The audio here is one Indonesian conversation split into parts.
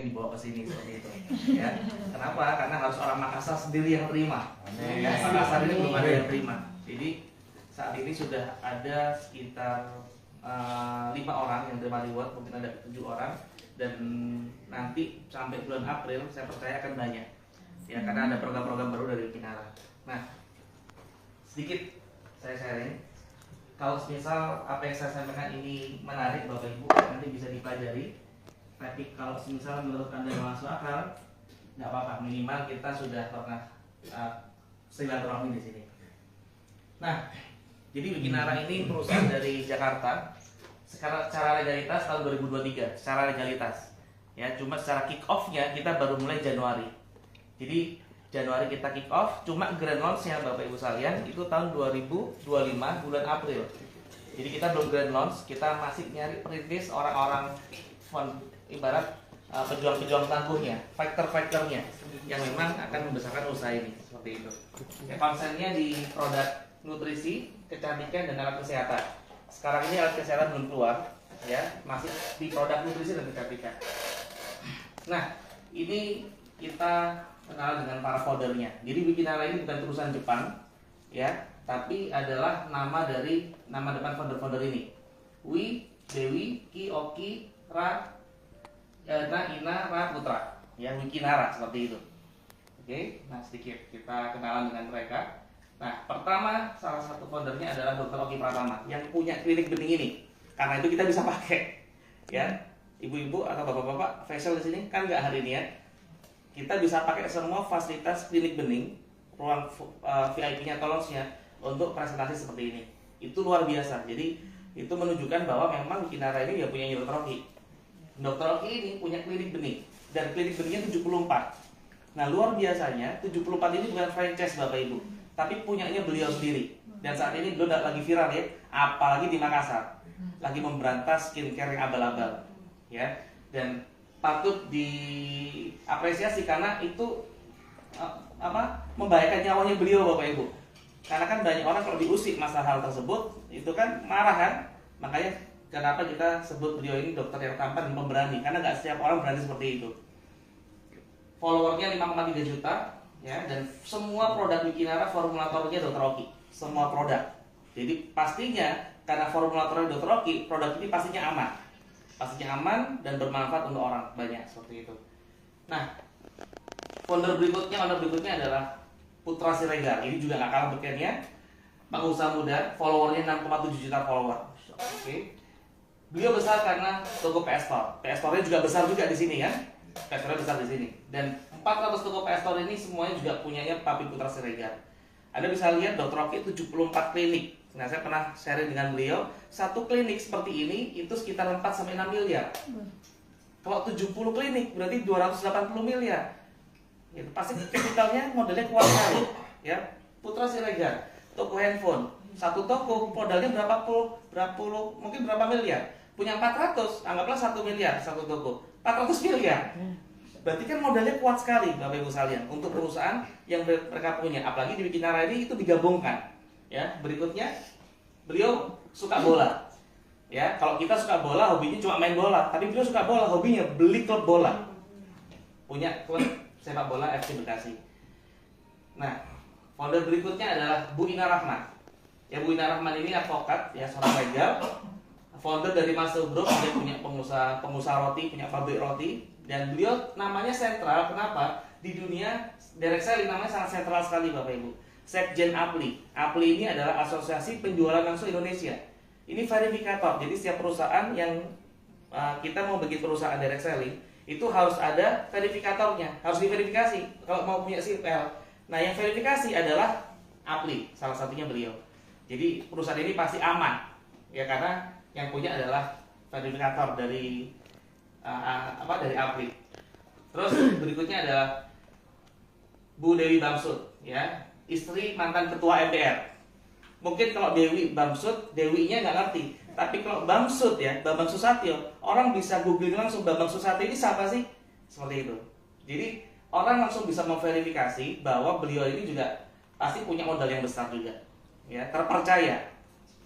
dibawa ke sini seperti itu ya. Kenapa? Karena harus orang Makassar sendiri yang terima ya. Makassar ini belum ada yang terima. Jadi saat ini sudah ada sekitar 5 orang yang terima reward, mungkin ada 7 orang, dan nanti sampai bulan April saya percaya akan banyak ya, karena ada program-program baru dari Wikinara. Nah, sedikit saya sharing, kalau misal apa yang saya sampaikan ini menarik Bapak Ibu, nanti bisa dipelajari. Tapi kalau misal menurut Anda yang masuk akal, nggak apa-apa, minimal kita sudah pernah silaturahmi di sini. Nah, jadi Wikinara ini perusahaan dari Jakarta. Secara legalitas tahun 2023, secara legalitas ya, cuma secara kick off-nya kita baru mulai Januari. Jadi Januari kita kick off, cuma grand launch-nya Bapak Ibu sekalian itu tahun 2025 bulan April. Jadi kita belum grand launch, kita masih nyari perintis orang-orang ibarat pejuang-pejuang tangguhnya, fighter-fighternya yang memang akan membesarkan usaha ini seperti itu. Ya, konsennya di produk nutrisi, kecantikan, dan alat kesehatan. Sekarang ini alat kesehatan belum keluar, ya, masih di produk nutrisi dan kecantikan. Nah, ini kita kenal dengan para foldernya. Jadi Wikinara ini bukan perusahaan Jepang, ya, tapi adalah nama depan folder-folder ini. Wi, Dewi, Ki, Oki, Ra, Na, Ina, Ra, Putra. Ya, Wikinara seperti itu. Oke, nah sedikit kita kenalan dengan mereka. Nah, pertama salah satu foundernya adalah Dr. Oki Pratama yang punya klinik bening ini. Karena itu kita bisa pakai, ya, ibu-ibu atau bapak-bapak facial di sini kan nggak hari ini ya. Kita bisa pakai semua fasilitas klinik bening, ruang VIP-nya, tolosnya untuk presentasi seperti ini. Itu luar biasa. Jadi itu menunjukkan bahwa memang Wikinara ini ya punya Dr. Oki. Dr. Oki ini punya klinik bening dan klinik beningnya 74. Nah, luar biasanya 74 ini bukan franchise Bapak Ibu, tapi punyanya beliau sendiri. Dan saat ini beliau lagi viral ya, apalagi di Makassar, lagi memberantas skincare yang abal-abal, ya. Dan patut diapresiasi karena itu membahayakan nyawanya beliau Bapak Ibu. Karena kan banyak orang kalau diusik masalah hal tersebut itu kan marah kan. Makanya kenapa kita sebut beliau ini dokter yang tampan dan pemberani, karena nggak setiap orang berani seperti itu. Followernya 5,3 juta. Ya, dan semua produk Wikinara formulatornya Dr. Oki, semua produk. Jadi pastinya karena formulatornya Dr. Oki, produk ini pastinya aman dan bermanfaat untuk orang banyak seperti itu. Nah, owner berikutnya adalah Putra Siregar. Ini juga nggak kalah berkennya, pengusaha muda, followernya 6,7 juta follower. Oke. Beliau besar karena toko PS Store. PS Store-nya juga besar juga di sini kan? PS Store besar di sini. Dan 400 toko PS Store ini semuanya juga punyanya Papi Putra Siregar. Anda bisa lihat Dr. Oki 74 klinik. Nah, saya pernah sharing dengan beliau, satu klinik seperti ini itu sekitar 4 sampai 6 miliar. Kalau 70 klinik berarti 280 miliar. Itu pasti kapitalnya modelnya kuat sekali, ya. Putra Siregar, toko handphone. Satu toko modalnya berapa puluh, mungkin berapa miliar. Punya 400, anggaplah 1 miliar satu toko. 400 miliar. Berarti kan modalnya kuat sekali Bapak Ibu sekalian untuk perusahaan yang mereka punya. Apalagi di Wikinara ini itu digabungkan. Ya, berikutnya beliau suka bola. Ya, kalau kita suka bola, hobinya cuma main bola, tapi beliau suka bola, hobinya beli klub bola. Punya klub sepak bola FC Bekasi. Nah, founder berikutnya adalah Bu Ina Rahman. Ya, Bu Ina Rahman ini advokat, ya, seorang legal. Founder dari Masuk Group, dia punya pengusaha roti, punya pabrik roti. Dan beliau namanya sentral, kenapa? Di dunia direct selling namanya sangat sentral sekali Bapak Ibu. Sekjen APLI. APLI ini adalah Asosiasi Penjualan Langsung Indonesia. Ini verifikator, jadi setiap perusahaan yang kita mau bikin perusahaan direct selling, itu harus ada verifikatornya, harus diverifikasi kalau mau punya CPL. Nah, yang verifikasi adalah APLI, salah satunya beliau. Jadi perusahaan ini pasti aman, ya, karena yang punya adalah verifikator dari dari APLI. Terus berikutnya adalah Bu Dewi Bamsud, ya, istri mantan ketua MPR. Mungkin kalau Dewi Bamsud, Dewinya nggak ngerti, tapi kalau Bamsud, ya, Bambang Susatyo, orang bisa googling langsung Bambang Susatyo ini siapa sih? Seperti itu. Jadi orang langsung bisa memverifikasi bahwa beliau ini juga pasti punya modal yang besar juga, ya, terpercaya,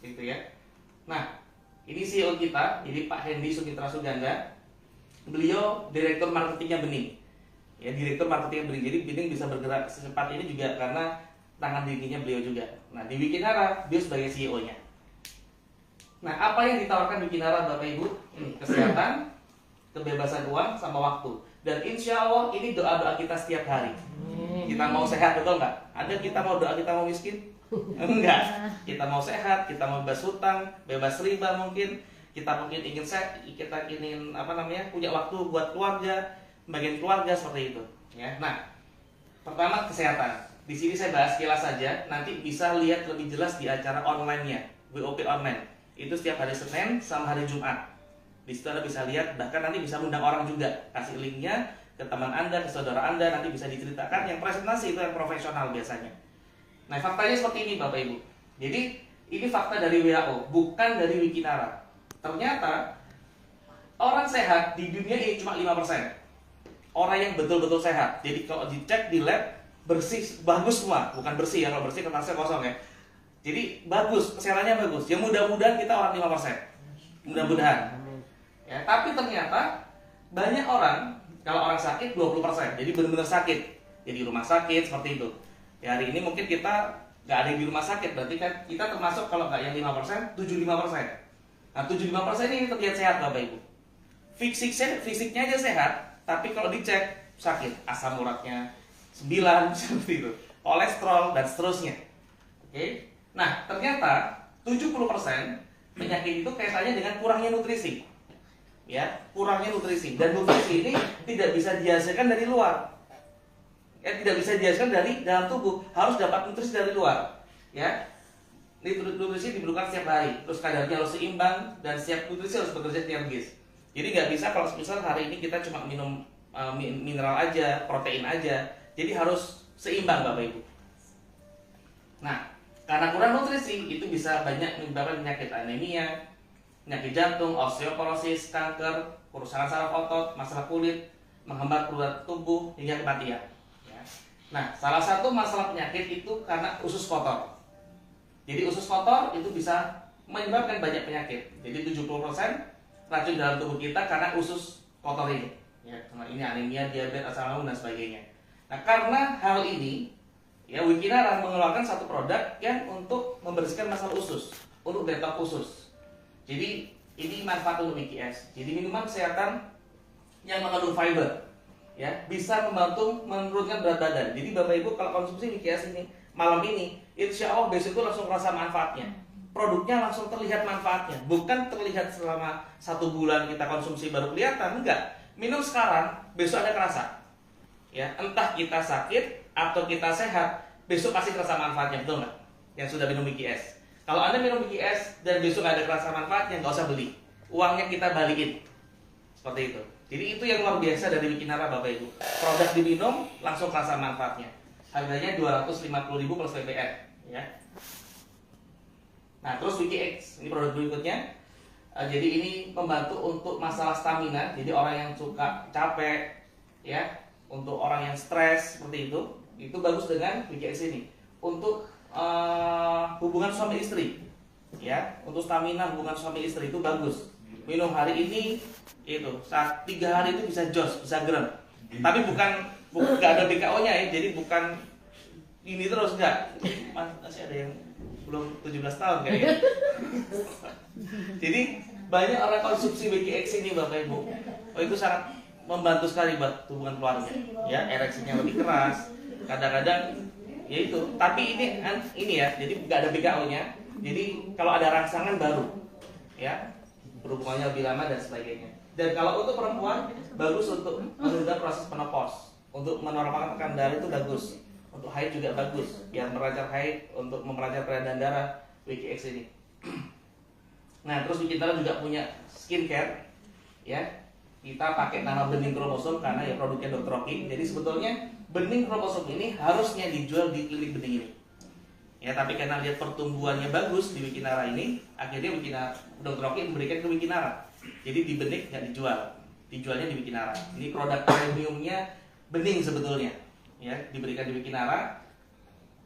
gitu ya. Nah, ini CEO kita, jadi Pak Hendy Sumitra Suganda. beliau direktur marketingnya Bening. Ya, direktur marketingnya Bening. Jadi Bening bisa bergerak secepat ini juga karena tangan dinginnya beliau juga. Nah, di Wikinara dia sebagai CEO-nya. Nah, apa yang ditawarkan Wikinara Bapak Ibu? Ini kesehatan, kebebasan uang, sama waktu. Dan insya Allah ini doa-doa kita setiap hari. Kita mau sehat, betul nggak? Ada kita mau doa kita mau miskin? Enggak. Kita mau sehat, kita mau bebas hutang, bebas riba mungkin. Kita mungkin ingin kita ingin punya waktu buat keluarga, bagian keluarga seperti itu. Ya. Nah, pertama kesehatan. Di sini saya bahas sekilas saja. Nanti bisa lihat lebih jelas di acara online-nya, WOP online. Itu setiap hari Senin sama hari Jumat. Di situ Anda bisa lihat, bahkan nanti bisa undang orang juga, kasih linknya ke teman Anda, ke saudara Anda, nanti bisa diceritakan. Yang presentasi itu yang profesional biasanya. Nah, faktanya seperti ini Bapak Ibu. Jadi ini fakta dari WHO, bukan dari Wikinara. Ternyata orang sehat di dunia ini cuma 5%. Orang yang betul-betul sehat. Jadi kalau dicek di lab bersih, bagus semua. Bukan bersih ya, kalau bersih kertasnya kosong ya. Jadi bagus, kesehatannya bagus. Ya mudah-mudahan kita orang 5%. Mudah-mudahan. Ya, tapi ternyata banyak orang, kalau orang sakit 20%, jadi benar-benar sakit, jadi rumah sakit seperti itu. Ya, hari ini mungkin kita nggak ada yang di rumah sakit, berarti kan kita termasuk kalau nggak yang 5%, 75%. Nah, 75% ini terlihat sehat Bapak Ibu. Fisiknya aja sehat, tapi kalau dicek sakit, asam uratnya 9 seperti itu, kolesterol dan seterusnya. Oke. Nah, ternyata 70% penyakit itu kaitannya dengan kurangnya nutrisi. Ya, kurangnya nutrisi, dan nutrisi ini tidak bisa dihasilkan dari luar. Ya, tidak bisa dihasilkan dari dalam tubuh, harus dapat nutrisi dari luar. Ya, nutrisi diperlukan setiap hari, terus kadarnya harus seimbang dan setiap nutrisi harus bekerja sinergis. Jadi nggak bisa kalau misal hari ini kita cuma minum mineral aja, protein aja, jadi harus seimbang Bapak Ibu. Nah, karena kurang nutrisi itu bisa banyak menyebabkan penyakit anemia, penyakit jantung, osteoporosis, kanker, kerusakan saraf otot, masalah kulit, menghambat perubahan tubuh hingga kematian. Ya. Nah, salah satu masalah penyakit itu karena usus kotor. Jadi usus kotor itu bisa menyebabkan banyak penyakit. Jadi 70% racun dalam tubuh kita karena usus kotor ini. Ya, karena ini anemia, diabetes, asam lambung dan sebagainya. Nah, karena hal ini, ya Wikinara mengeluarkan satu produk yang untuk membersihkan masalah usus, untuk detox usus. Jadi ini manfaat untuk WKS. Jadi minuman kesehatan yang mengandung fiber, ya bisa membantu menurunkan berat badan. Jadi Bapak Ibu kalau konsumsi WKS ini malam ini, insya Allah besok itu langsung merasa manfaatnya. Produknya langsung terlihat manfaatnya, bukan terlihat selama 1 bulan kita konsumsi baru kelihatan, enggak. Minum sekarang, besok ada kerasa. Ya, entah kita sakit atau kita sehat, besok pasti terasa manfaatnya, betul nggak? Yang sudah minum WKS. Kalau Anda minum WKS dan besok nggak ada kerasa manfaatnya, nggak usah beli. Uangnya kita balikin. Seperti itu. Jadi itu yang luar biasa dari Wikinara Bapak Ibu. Produk diminum langsung kerasa manfaatnya. Harganya 250.000 plus PPN. Ya. Nah terus WKX, ini produk berikutnya. Jadi ini membantu untuk masalah stamina. Jadi orang yang suka capek, ya, untuk orang yang stres seperti itu bagus dengan WKX ini. Untuk hubungan suami istri, ya, untuk stamina hubungan suami istri itu bagus. Minum hari ini itu saat 3 hari itu bisa jos, bisa gerem. Tapi bukan nggak ada BKO-nya ya, jadi bukan ini terus enggak. Masih ada yang belum 17 tahun kayaknya. Jadi banyak orang konsumsi WKX ini Bapak Ibu. Oh, itu sangat membantu sekali buat hubungan keluarga. Ya, ereksinya lebih keras. Kadang-kadang ya itu, tapi ini ya, jadi nggak ada BKO-nya. Jadi kalau ada rangsangan baru, ya, berhubungannya lebih lama dan sebagainya. Dan kalau untuk perempuan bagus untuk menunda proses menopause, untuk menormalkan tekanan darah itu bagus. Untuk haid juga bagus, biar melancar haid, untuk melancar peredaran darah WKX ini. Nah, terus kita juga punya skincare, ya. Kita pakai nama bening kromosom karena ya produknya Dr. Rocky. Jadi sebetulnya bening kromosom ini harusnya dijual di klinik bening ini. Ya, tapi karena lihat pertumbuhannya bagus di Wikinara ini, akhirnya Dr. Rocky memberikan ke Wikinara. Jadi di bening nggak dijual, dijualnya di Wikinara. Ini produk premiumnya bening sebetulnya. Ya, diberikan di Wikinara.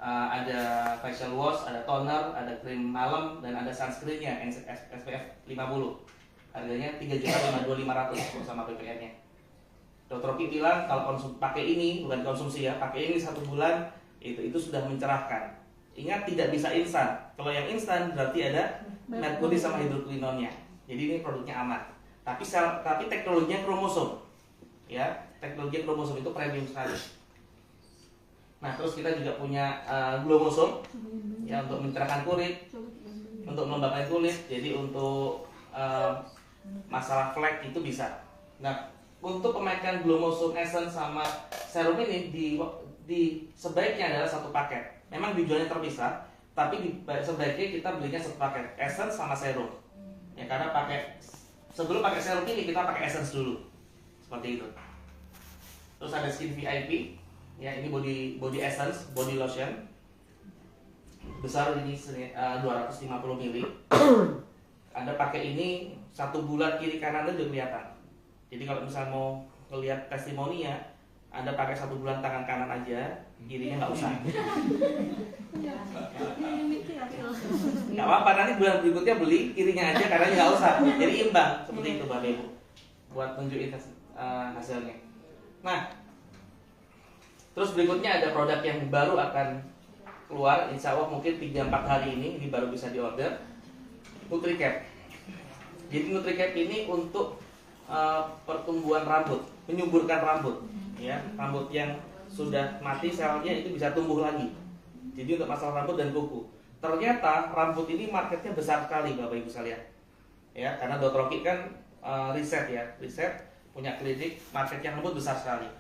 Ada facial wash, ada toner, ada krim malam, dan ada sunscreennya SPF 50. harganya 3.052.500 sama PPN-nya. Dr. Oki bilang kalau pakai ini, bukan konsumsi ya, pakai ini 1 bulan itu sudah mencerahkan. Ingat tidak bisa instan. Kalau yang instan berarti ada merkuri sama hidroquinonnya. Jadi ini produknya aman. Tapi teknologinya kromosom. Ya, teknologi kromosom itu premium sekali. Nah, terus kita juga punya glomosom ya untuk mencerahkan kulit, untuk melembabkan kulit. Jadi untuk masalah flek itu bisa. Nah, untuk pemakaian glomosom essence sama serum ini di sebaiknya adalah satu paket. Memang dijualnya terpisah, tapi sebaiknya kita belinya satu paket, essence sama serum. Ya karena sebelum pakai serum ini kita pakai essence dulu. Seperti itu. Terus ada skin VIP, ya ini body essence, body lotion. Besar ini 250 ml. Anda pakai ini 1 bulan kiri kanan udah kelihatan. Jadi kalau misalnya mau ngelihat testimoninya, Anda pakai 1 bulan tangan kanan aja, kirinya nggak usah. Nggak apa-apa, nanti bulan berikutnya beli kirinya aja, kanannya nggak usah. Jadi imbang seperti itu Bapak Ibu. Buat tunjukin hasilnya. Nah, terus berikutnya ada produk yang baru akan keluar, insya Allah mungkin 3-4 hari ini baru bisa diorder. NutriCap. Jadi NutriCap ini untuk pertumbuhan rambut, menyuburkan rambut, ya rambut yang sudah mati selnya itu bisa tumbuh lagi. Jadi untuk masalah rambut dan kuku. Ternyata rambut ini marketnya besar sekali Bapak Ibu sekalian. Ya, karena Dr. Oki kan riset punya klinik, marketnya rambut besar sekali.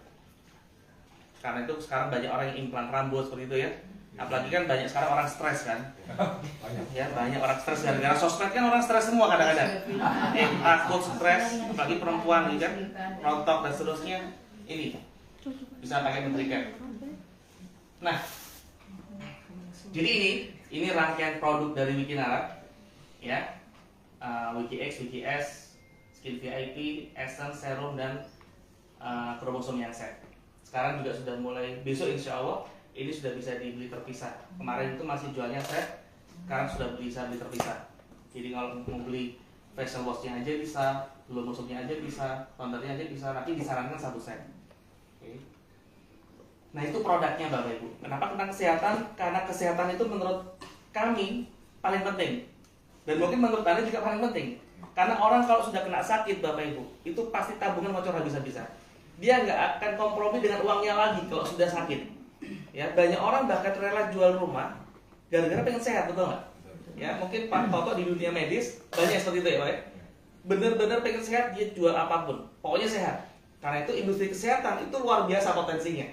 Karena itu sekarang banyak orang yang implan rambut seperti itu ya. Apalagi kan banyak sekarang orang stres kan. Ya, banyak orang stres gara-gara sosmed kan orang stres semua kadang-kadang. Takut, stres, apalagi perempuan gitu kan, rontok dan seterusnya. Ini bisa pakai NutriCap. Nah, jadi ini rangkaian produk dari Wikinara, ya, WikiX, WikiS, Skin VIP, Essence, Serum dan kromosom yang set. Sekarang juga sudah mulai, besok insya Allah ini sudah bisa dibeli terpisah. Kemarin itu masih jualnya set, sekarang sudah bisa beli terpisah. Jadi kalau mau beli facial washnya aja bisa, glomosomnya aja bisa, tonernya aja bisa, tapi disarankan 1 set. Oke. Nah itu produknya Bapak Ibu. Kenapa tentang kesehatan? Karena kesehatan itu menurut kami paling penting. Dan mungkin menurut Anda juga paling penting. Karena orang kalau sudah kena sakit Bapak Ibu, itu pasti tabungan bocor habis-habisan. Dia nggak akan kompromi dengan uangnya lagi kalau sudah sakit. Ya, banyak orang bahkan rela jual rumah gara-gara pengen sehat, betul nggak? Ya, mungkin Pak Toto di dunia medis banyak seperti itu ya Pak. Bener-bener pengen sehat, dia jual apapun, pokoknya sehat. Karena itu industri kesehatan itu luar biasa potensinya.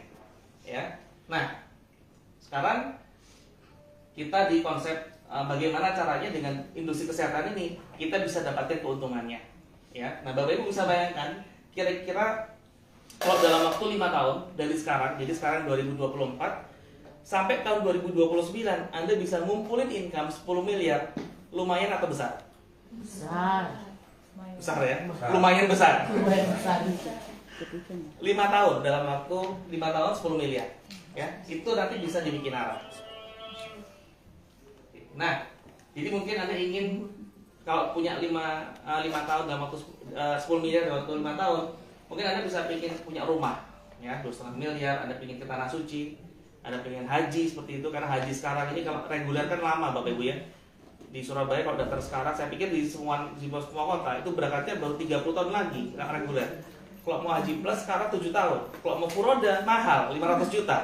Ya, nah sekarang kita di konsep bagaimana caranya dengan industri kesehatan ini kita bisa dapatkan keuntungannya. Ya, nah Bapak Ibu bisa bayangkan kira-kira kalau dalam waktu 5 tahun dari sekarang, jadi sekarang 2024 sampai tahun 2029 Anda bisa ngumpulin income 10 miliar, lumayan atau besar? Besar. Besar ya? Lumayan besar. Lumayan besar. 5 tahun, dalam waktu 5 tahun 10 miliar. Ya, itu nanti bisa dibikin arah. Nah, jadi mungkin Anda ingin kalau punya 5 tahun dalam waktu 10 miliar dalam waktu 5 tahun, mungkin Anda bisa ingin punya rumah, ya 2,5 miliar. Anda ingin ke tanah suci, Anda ingin haji seperti itu. Karena haji sekarang ini kalau reguler kan lama Bapak Ibu ya. Di Surabaya kalau daftar sekarang, saya pikir di semua kota itu berangkatnya baru 30 tahun lagi nggak reguler. Kalau mau haji plus sekarang 7 tahun. Kalau mau furoda mahal 500 juta.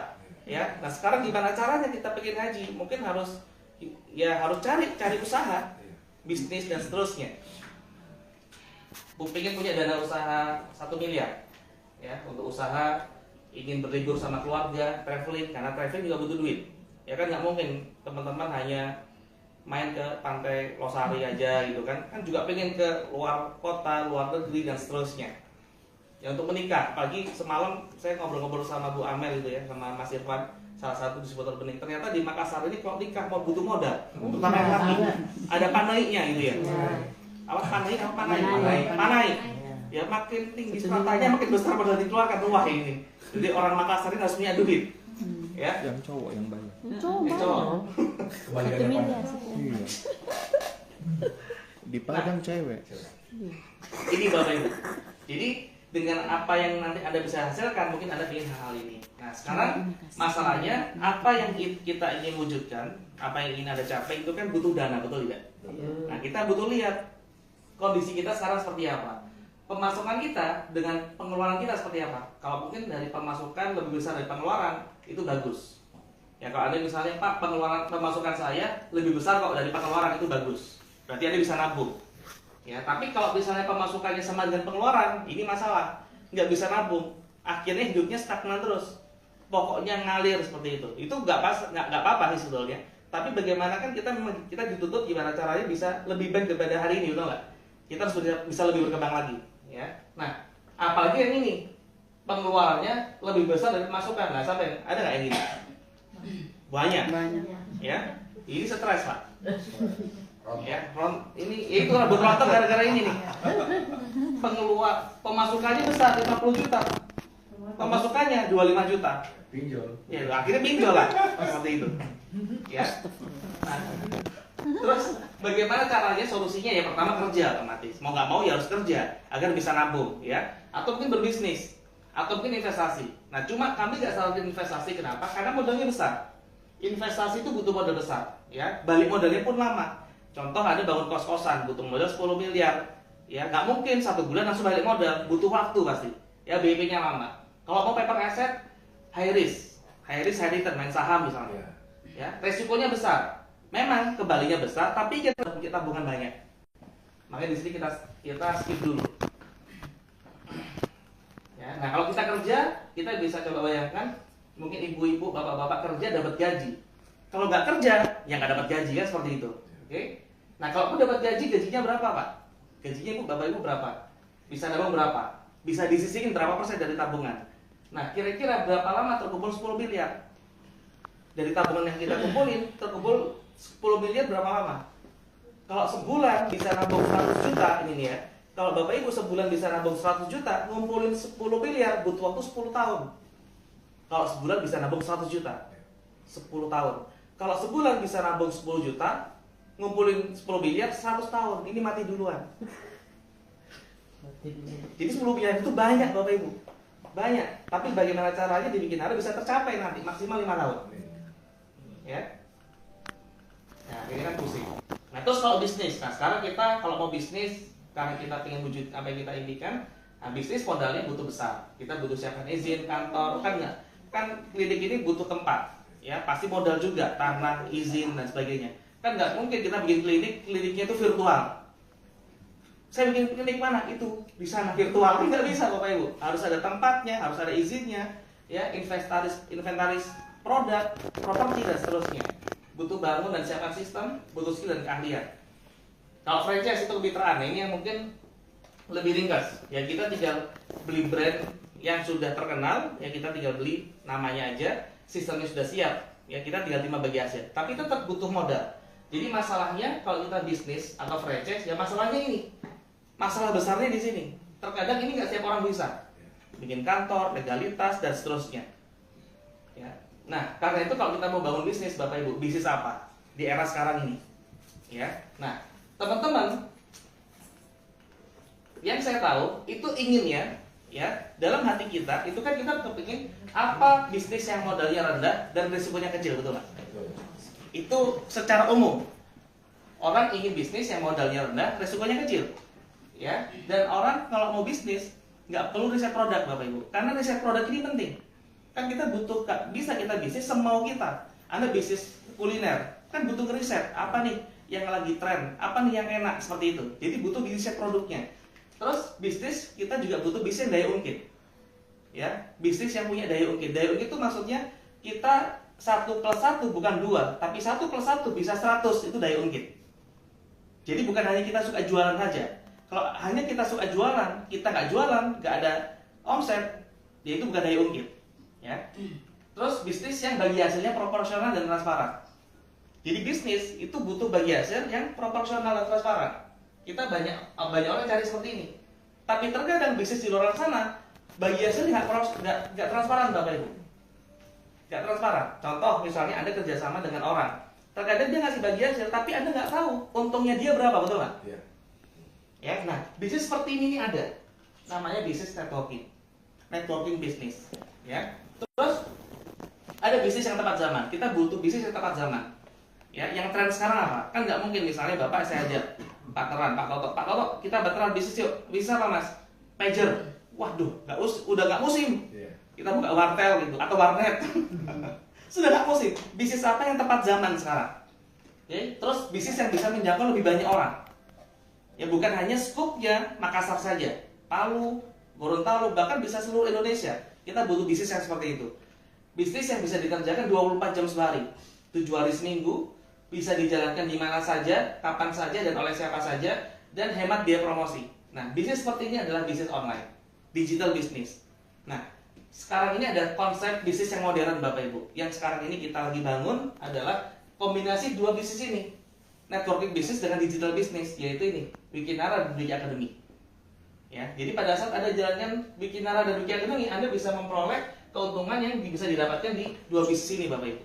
Ya, nah sekarang gimana caranya kita pengen haji? Mungkin harus cari usaha, bisnis dan seterusnya. Pengen punya dana usaha 1 miliar ya untuk usaha, ingin berlibur sama keluarga, traveling, karena traveling juga butuh duit ya kan. Nggak mungkin teman-teman hanya main ke pantai Losari aja gitu kan juga pengen ke luar kota, luar negeri dan seterusnya ya. Untuk menikah, pagi semalam saya ngobrol-ngobrol sama Bu Amel gitu ya, sama Mas Irfan, salah satu distributor bening. Ternyata di Makassar ini kalau nikah mau butuh modal, terutama yang laki, ada panainya gitu ya. Apa panai. Ya makin tinggi stratanya makin besar pada dikeluarkan rumah ini. Jadi orang Makassar ini harus punya duit. Ya. Yang cowok yang bayar. Cowok. Iya. Di Padang cewek. Ini Bapak Ibu. Jadi dengan apa yang nanti Anda bisa hasilkan, mungkin Anda ingin hal ini. Nah, sekarang masalahnya apa yang kita ingin wujudkan, apa yang ingin Anda capai itu kan butuh dana, betul tidak? Nah, kita butuh lihat kondisi kita sekarang seperti apa. Pemasukan kita dengan pengeluaran kita seperti apa. Kalau mungkin dari pemasukan lebih besar dari pengeluaran, itu bagus. Ya, kalau Anda misalnya, Pak, pemasukan saya lebih besar kok dari pengeluaran, itu bagus. Berarti Anda bisa nabung. Ya, tapi kalau misalnya pemasukannya sama dengan pengeluaran, ini masalah, nggak bisa nabung, akhirnya hidupnya stagnan terus, pokoknya ngalir seperti itu. Itu nggak apa-apa sih sebetulnya. Tapi bagaimana kan kita dituntut gimana caranya bisa lebih baik daripada hari ini, betul nggak? Kita harus bisa lebih berkembang lagi. Ya, nah, apalagi yang ini pengeluarannya lebih besar dari pemasukan. Nah, sampai ada nggak yang ini? Banyak. Ya, ini stres Pak. Ya, ini itu rambut rontok gara-gara ini nih. Pemasukannya besar 50 juta. Pemasukannya 25 juta. Pinjol. Ya, akhirnya pinjol lah seperti itu. Ya. Nah, terus bagaimana caranya solusinya? Ya pertama kerja otomatis. Mau nggak mau ya harus kerja agar bisa nabung, ya. Atau mungkin berbisnis, atau mungkin investasi. Nah, cuma kami nggak saranin investasi, kenapa? Karena modalnya besar. Investasi itu butuh modal besar, ya. Balik modalnya pun lama. Contoh Anda bangun kos-kosan, butuh modal 10 miliar. Ya, nggak mungkin 1 bulan langsung balik modal, butuh waktu pasti. Ya, BIP-nya lama. Kalau mau paper asset, high risk, high return, main saham misalnya. Ya, resikonya besar. Memang kembalinya besar, tapi kita tabungan banyak. Makanya di sini kita skip dulu. Ya, nah kalau kita kerja, kita bisa coba bayangkan, mungkin ibu-ibu, bapak-bapak kerja dapat gaji. Kalau nggak kerja, ya nggak dapat gaji kan seperti itu. Oke, nah kalau pun dapat gaji, gajinya berapa Pak? Gajinya Ibu, Bapak Ibu berapa? Bisa nabung berapa? Bisa disisihin berapa persen dari tabungan? Nah, kira-kira berapa lama terkumpul 10 miliar? Dari tabungan yang kita kumpulin, terkumpul 10 miliar berapa lama? Kalau sebulan bisa nabung 100 juta, ini nih ya. Kalau Bapak Ibu sebulan bisa nabung 100 juta, ngumpulin 10 miliar butuh waktu 10 tahun. Kalau sebulan bisa nabung 100 juta, 10 tahun. Kalau sebulan bisa nabung 10 juta, ngumpulin 10 miliar 100 tahun, ini mati duluan. Jadi 10 miliar itu banyak Bapak Ibu, banyak. Tapi bagaimana caranya dibikin harus bisa tercapai nanti maksimal 5 tahun. Ya. Nah, ini kan pusing. Nah, terus kalau bisnis, nah sekarang kita kalau mau bisnis, karena kita ingin wujud apa yang kita impikan, nah bisnis modalnya butuh besar. Kita butuh siapkan izin kantor, kan nggak? Kan klinik ini butuh tempat, ya pasti modal juga, tanah, izin dan sebagainya. Kan nggak mungkin kita bikin kliniknya itu virtual. Saya bikin klinik mana? Itu di sana virtual, nggak bisa Bapak Ibu. Harus ada tempatnya, harus ada izinnya, ya inventaris produk, properti dan seterusnya. Butuh bangun dan siapkan sistem, butuh skill dan keahlian. Kalau franchise itu lebih teraneh, ini yang mungkin lebih ringkas. Ya kita tinggal beli brand yang sudah terkenal, ya kita tinggal beli namanya aja, sistemnya sudah siap, ya kita tinggal terima bagi hasil. Tapi tetap butuh modal. Jadi masalahnya kalau kita bisnis atau franchise, ya masalahnya ini. Masalah besarnya di sini. Terkadang ini nggak setiap orang bisa. Bikin kantor, legalitas dan seterusnya. Ya. Nah, karena itu kalau kita mau bangun bisnis, Bapak Ibu, bisnis apa? Di era sekarang ini. Ya. Nah, teman-teman, yang saya tahu itu inginnya, ya dalam hati kita itu kan kita kepingin apa bisnis yang modalnya rendah dan risikonya kecil, betul nggak? Itu secara umum orang ingin bisnis yang modalnya rendah, resikonya kecil, ya. Dan orang kalau mau bisnis nggak perlu riset produk, Bapak Ibu, karena riset produk ini penting. Kan kita butuh, bisa kita bisnis semau kita. Anda bisnis kuliner, kan butuh riset apa nih yang lagi tren, apa nih yang enak seperti itu. Jadi butuh riset produknya. Terus bisnis kita juga butuh bisnis yang daya ungkit, ya. Bisnis yang punya daya ungkit. Daya ungkit itu maksudnya kita 1+1 bukan 2, tapi 1+1 bisa 100, itu daya ungkit. Jadi bukan hanya kita suka jualan saja. Kalau hanya kita suka jualan, kita nggak jualan, nggak ada omset, ya itu bukan daya ungkit, ya. Terus bisnis yang bagi hasilnya proporsional dan transparan. Jadi bisnis itu butuh bagi hasil yang proporsional dan transparan. Kita banyak orang cari seperti ini. Tapi terkadang bisnis di luar sana bagi hasilnya nggak transparan, Bapak Ibu. Nggak transparan. Contoh misalnya Anda kerjasama dengan orang, terkadang dia ngasih bagi hasil, tapi Anda nggak tahu untungnya dia berapa, betul nggak? Iya. Ya, nah bisnis seperti ini nih ada, namanya bisnis networking bisnis. Ya, terus ada bisnis yang tepat zaman. Kita butuh bisnis yang tepat zaman. Ya, yang tren sekarang apa? Kan nggak mungkin misalnya bapak saya ajak partneran, Pak Toto, kita partneran bisnis yuk. Bisa apa mas? Pager. Waduh, udah nggak musim. Kita buka wartel gitu atau warnet. Sudah nggak musim. Bisnis apa yang tepat zaman sekarang? Oke, terus bisnis yang bisa menjangkau lebih banyak orang. Ya bukan hanya skupnya Makassar saja, Palu, Gorontalo, bahkan bisa seluruh Indonesia. Kita butuh bisnis yang seperti itu. Bisnis yang bisa dikerjakan 24 jam sehari, 7 hari seminggu, bisa dijalankan di mana saja, kapan saja, dan oleh siapa saja, dan hemat biaya promosi. Nah, bisnis seperti ini adalah bisnis online, digital bisnis. Nah, sekarang ini ada konsep bisnis yang modern Bapak Ibu. Yang sekarang ini kita lagi bangun adalah kombinasi dua bisnis ini. Networking bisnis dengan digital bisnis, yaitu ini, Wikinara dan Wiki Academy. Ya, jadi pada saat ada jalankan Wikinara dan Wiki Academy, Anda bisa memperoleh keuntungan yang bisa didapatkan di dua bisnis ini Bapak Ibu.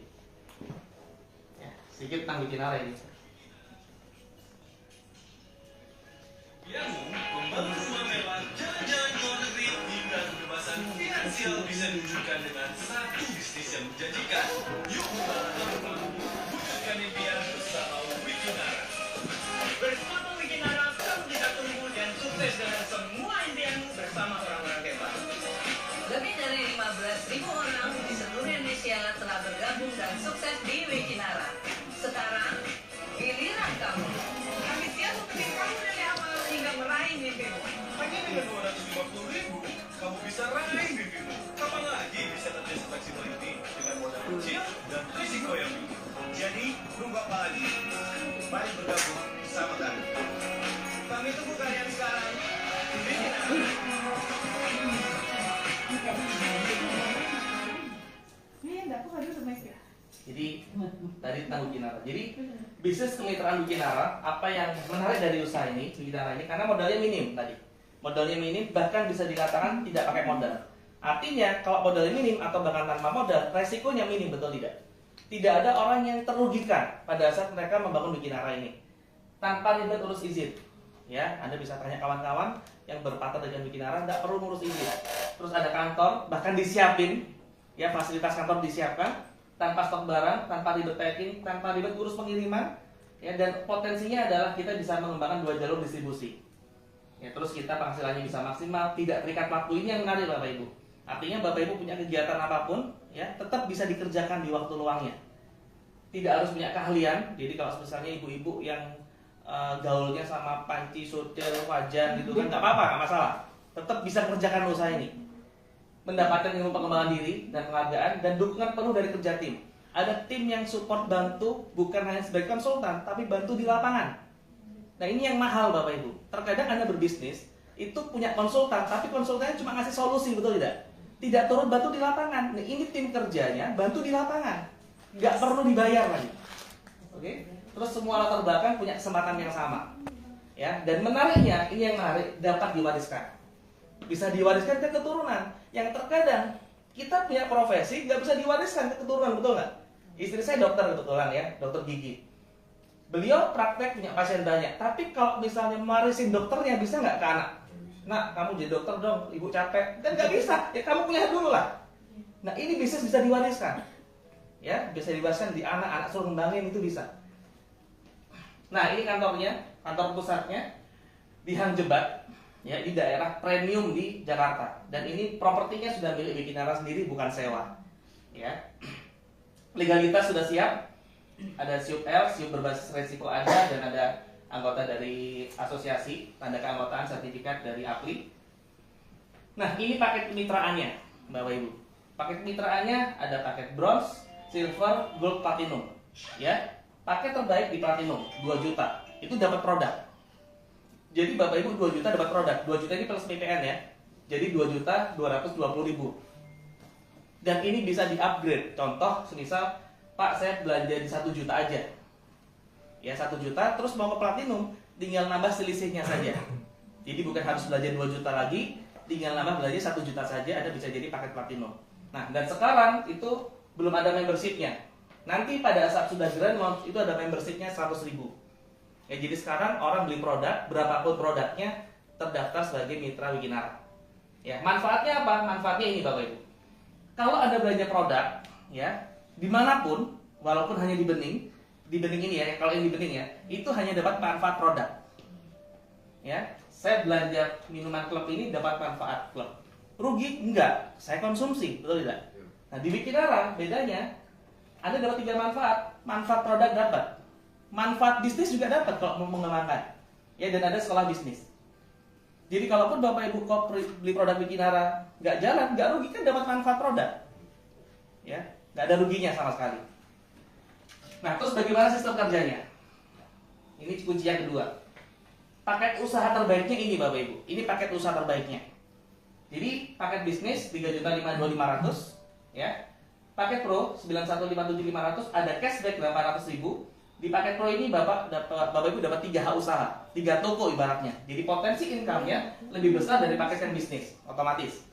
Ya, sedikit tentang Wikinara ini. Yang membangun rumah mewah, jalan-jalan ke luar negeri, hingga kebebasan finansial bisa diwujudkan dengan satu bisnis yang menjanjikan. Yuk, wujudkan impian bersama Wikinara. Bersama Wikinara, kamu bisa tumbuh dan sukses dengan semua impianmu bersama orang-orang hebat. Lebih dari 15.000 orang di seluruh Indonesia telah bergabung dan sukses di Wikinara. Sekarang, giliran kamu. Kami siap untuk kamu dari awal hingga meraih mimpimu. Hanya dengan 250.000, kamu bisa raih mimpimu. Kapan lagi bisa terjadi fleksibel ini dengan modal kecil dan risiko yang tinggi? Jadi, tunggu apa lagi? Mari bergabung bersama kami. Kami tunggu kalian sekarang. Wikinara. Jadi tadi tentang Wikinara. Jadi bisnis kemitraan Wikinara, apa yang menarik dari usaha ini, Wikinara ini, karena modalnya minim tadi. Modalnya minim, bahkan bisa dikatakan tidak pakai modal. Artinya kalau modalnya minim atau bahkan tanpa modal, resikonya minim, betul tidak? Tidak ada orang yang terugikan pada saat mereka membangun Wikinara ini. Tanpa ribet urus izin. Ya, Anda bisa tanya kawan-kawan yang berpartner dengan Wikinara, tidak perlu ngurus izin. Terus ada kantor, bahkan disiapin, ya fasilitas kantor disiapkan, tanpa stok barang, tanpa ribet packing, tanpa ribet urus pengiriman, ya, dan potensinya adalah kita bisa mengembangkan 2 jalur distribusi. Ya, terus kita penghasilannya bisa maksimal, tidak terikat waktu. Ini yang menarik Bapak Ibu. Artinya Bapak Ibu punya kegiatan apapun, ya, tetap bisa dikerjakan di waktu luangnya. Tidak harus punya keahlian. Jadi kalau misalnya ibu-ibu yang gaulnya sama panci, sutil, wajan gitu kan nggak apa-apa, nggak masalah. Tetap bisa kerjakan usaha ini. Mendapatkan ilmu pengembangan diri dan penghargaan dan dukungan penuh dari kerja tim. Ada tim yang support bantu bukan hanya sebagai konsultan, tapi bantu di lapangan. Nah ini yang mahal Bapak Ibu. Terkadang Anda berbisnis itu punya konsultan, tapi konsultannya cuma ngasih solusi, betul tidak? Tidak turut bantu di lapangan. Nah ini tim kerjanya bantu di lapangan, nggak perlu dibayar lagi. Oke? Terus semua latar belakang punya kesempatan yang sama. Ya, dan menariknya ini yang menarik, dapat diwariskan. Bisa diwariskan ke keturunan. Yang terkadang kita punya profesi nggak bisa diwariskan ke keturunan, betul nggak? Istri saya dokter kebetulan ya, dokter gigi. Beliau praktek punya pasien banyak, tapi kalau misalnya mewarisin dokternya bisa nggak ke anak? Nak, kamu jadi dokter dong, ibu capek. Kan nggak bisa, ya kamu punya dulu lah. Nah ini bisnis bisa diwariskan, ya bisa diwariskan di anak suruh ngembangin itu bisa. Nah ini kantornya, kantor pusatnya di Hang Jebat, ya di daerah premium di Jakarta. Dan ini propertinya sudah milik Wikinara sendiri, bukan sewa. Ya, legalitas sudah siap. Ada SIUP L, SIUP berbasis resiko ada, dan ada anggota dari asosiasi, tanda keanggotaan sertifikat dari APLI. Nah ini paket kemitraannya, Bapak Ibu. Paket kemitraannya ada paket bronze, silver, gold, platinum. Ya, paket terbaik di platinum 2 juta. Itu dapat produk. Jadi Bapak Ibu 2 juta dapat produk. 2 juta ini plus PPN ya. Jadi 2.220.000. Dan ini bisa di-upgrade. Contoh, semisal Pak saya belanja di 1 juta aja. Ya 1 juta terus mau ke platinum, tinggal nambah selisihnya saja. Jadi bukan harus belanja 2 juta lagi, tinggal nambah belanja 1 juta saja, ada bisa jadi paket platinum. Nah, dan sekarang itu belum ada membershipnya. Nanti pada saat sudah grand launch itu ada membershipnya 100.000. Ya, jadi sekarang orang beli produk, berapapun produknya terdaftar sebagai mitra Wikinara. Ya, manfaatnya apa? Manfaatnya ini Bapak Ibu. Kalau Anda belanja produk, ya, dimanapun, walaupun hanya di bening ini ya, kalau ini di bening ya, itu hanya dapat manfaat produk. Ya, saya belanja minuman klub ini dapat manfaat klub. Rugi? Enggak, saya konsumsi, betul tidak? Nah, di Wikinara bedanya, Anda dapat 3 manfaat. Manfaat produk dapat, manfaat bisnis juga dapat kalau mau mengembangkan. Ya, dan ada sekolah bisnis. Jadi kalaupun Bapak Ibu kok beli produk Wikinara nggak jalan, nggak rugi, kan dapat manfaat produk. Ya, nggak ada ruginya sama sekali. Nah, terus bagaimana sistem kerjanya? Ini kunci yang kedua. Paket usaha terbaiknya ini Bapak Ibu. Ini paket usaha terbaiknya. Jadi paket bisnis 3.525.500, ya. Paket Pro 9157.500 ada cashback 800.000. Di paket Pro ini Bapak Ibu dapat 3 hak usaha, 3 toko ibaratnya. Jadi potensi income-nya lebih besar dari paket yang bisnis, otomatis.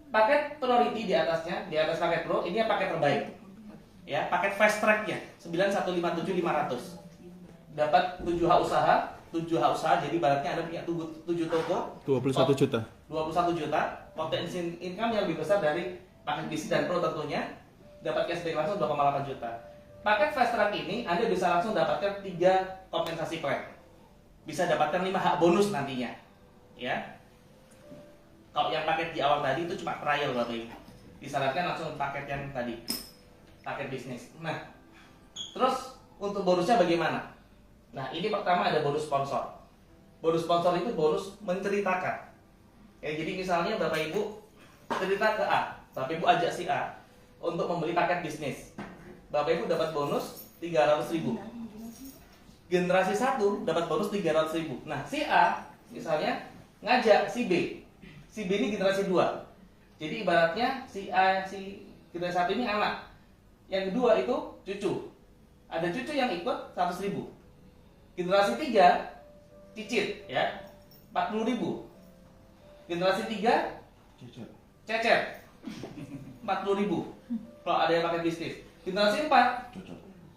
Paket priority di atasnya, di atas paket Pro, ini yang paket terbaik. Ya, paket fast track-nya 9157.500. Dapat 7 hak usaha, jadi ibaratnya Anda punya 7 toko, 21 juta. 21 juta, potensi income yang lebih besar dari paket bisnis dan Pro tentunya. Dapat cashback langsung 2,8 juta. Paket fast track ini Anda bisa langsung dapatkan 3 kompensasi klaim. Bisa dapatkan 5 hak bonus nantinya. Ya. Kalau yang paket di awal tadi itu cuma trial Bapak Ibu. Disarankan langsung paket yang tadi. Paket bisnis. Nah, terus untuk bonusnya bagaimana? Nah, ini pertama ada bonus sponsor. Bonus sponsor itu bonus menceritakan. Ya, jadi misalnya Bapak Ibu cerita ke A, Bapak Ibu ajak si A untuk membeli paket bisnis. Bapak Ibu dapat bonus 300.000. Generasi 1 dapat bonus 300.000. Nah, si A misalnya ngajak si B. Si B ini generasi 2. Jadi ibaratnya si A, si generasi 1 ini anak. Yang kedua itu cucu. Ada cucu yang ikut 100.000. Generasi 3 cicit ya, 40.000. Generasi 3 cecet 40.000. Kalau ada yang pakai bisnis. Generasi 4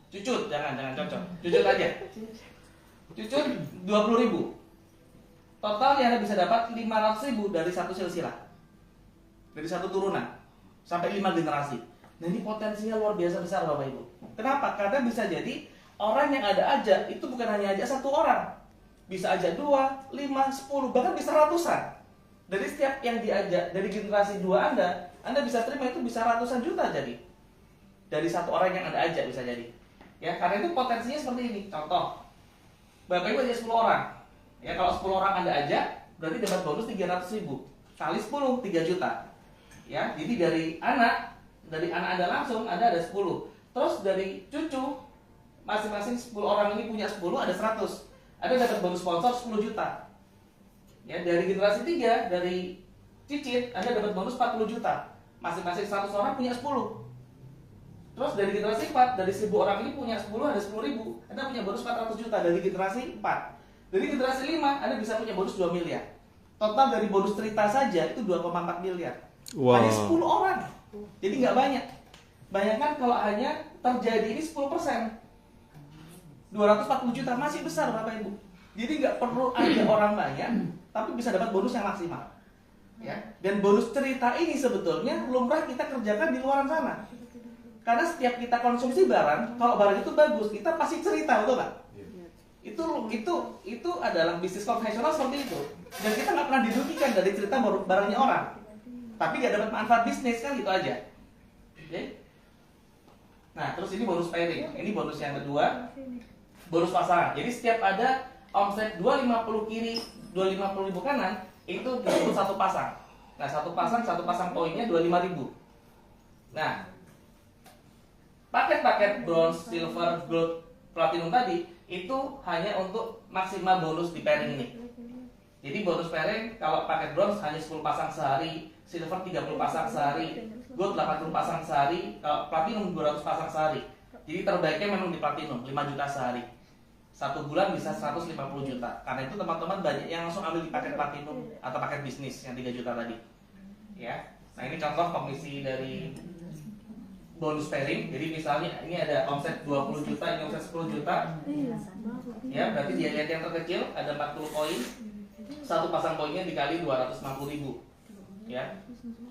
cucut, jangan cocok. Cucut aja. Cucut 20.000. Total yang Anda bisa dapat 500.000 dari satu silsilah. Dari satu turunan sampai 5 generasi. Nah, ini potensinya luar biasa besar Bapak Ibu. Kenapa? Karena bisa jadi orang yang ada aja itu bukan hanya ajak 1 orang. Bisa ajak 2, 5, 10, bahkan bisa ratusan. Dari setiap yang diajak dari generasi 2 Anda bisa terima itu bisa ratusan juta jadi. Dari 1 orang yang Anda ajak bisa jadi. Ya, karena itu potensinya seperti ini. Contoh, Bapak Ibu ajak 10 orang. Ya, kalau 10 orang Anda ajak, berarti dapat bonus 300.000. Kali 10, 3 juta. Ya, jadi dari anak Anda langsung Anda ada 10. Terus dari cucu, masing-masing 10 orang ini punya 10, ada 100. Anda dapat bonus sponsor 10 juta. Ya, dari generasi 3, dari cicit, Anda dapat bonus 40 juta. Masing-masing 100 orang punya 10. Terus dari generasi 4, dari 1000 orang ini punya 10, ada 10.000. Anda punya bonus 400 juta dari generasi 4. Dari generasi 5, Anda bisa punya bonus 2 miliar. Total dari bonus cerita saja itu 2,4 miliar. Wow. Hanya 10 orang. Jadi nggak banyak. Bayangkan kalau hanya terjadi ini 10%. 240 juta masih besar Bapak Ibu. Jadi nggak perlu ada orang banyak, tapi bisa dapat bonus yang maksimal. Ya. Dan bonus cerita ini sebetulnya lumrah kita kerjakan di luar sana. Karena setiap kita konsumsi barang, kalau barang itu bagus, kita pasti cerita, betul Pak? Itu adalah bisnis konvensional seperti itu. Dan kita nggak pernah dirugikan dari cerita barangnya orang. Tapi nggak dapat manfaat bisnis kan gitu aja. Oke? Nah, terus ini bonus pairing. Ini bonus yang kedua. Bonus pasangan. Jadi setiap ada omset 250 kiri, 250.000 kanan, itu disebut satu pasang. Nah, satu pasang poinnya 25.000. Nah, paket-paket bronze, silver, gold, platinum tadi itu hanya untuk maksimal bonus di pairing ini. Jadi bonus pairing kalau paket bronze hanya 10 pasang sehari, silver 30 pasang sehari, gold 80 pasang sehari, kalau platinum 200 pasang sehari. Jadi terbaiknya memang di platinum 5 juta sehari. 1 bulan bisa 150 juta. Karena itu teman-teman banyak yang langsung ambil di paket platinum atau paket bisnis yang 3 juta tadi. Ya. Nah, ini contoh komisi dari bonus pairing. Jadi misalnya ini ada omset 20 juta, ini omset 10 juta. Ya, berarti dia lihat yang terkecil ada 40 koin. Satu pasang koinnya dikali 250.000. Ya.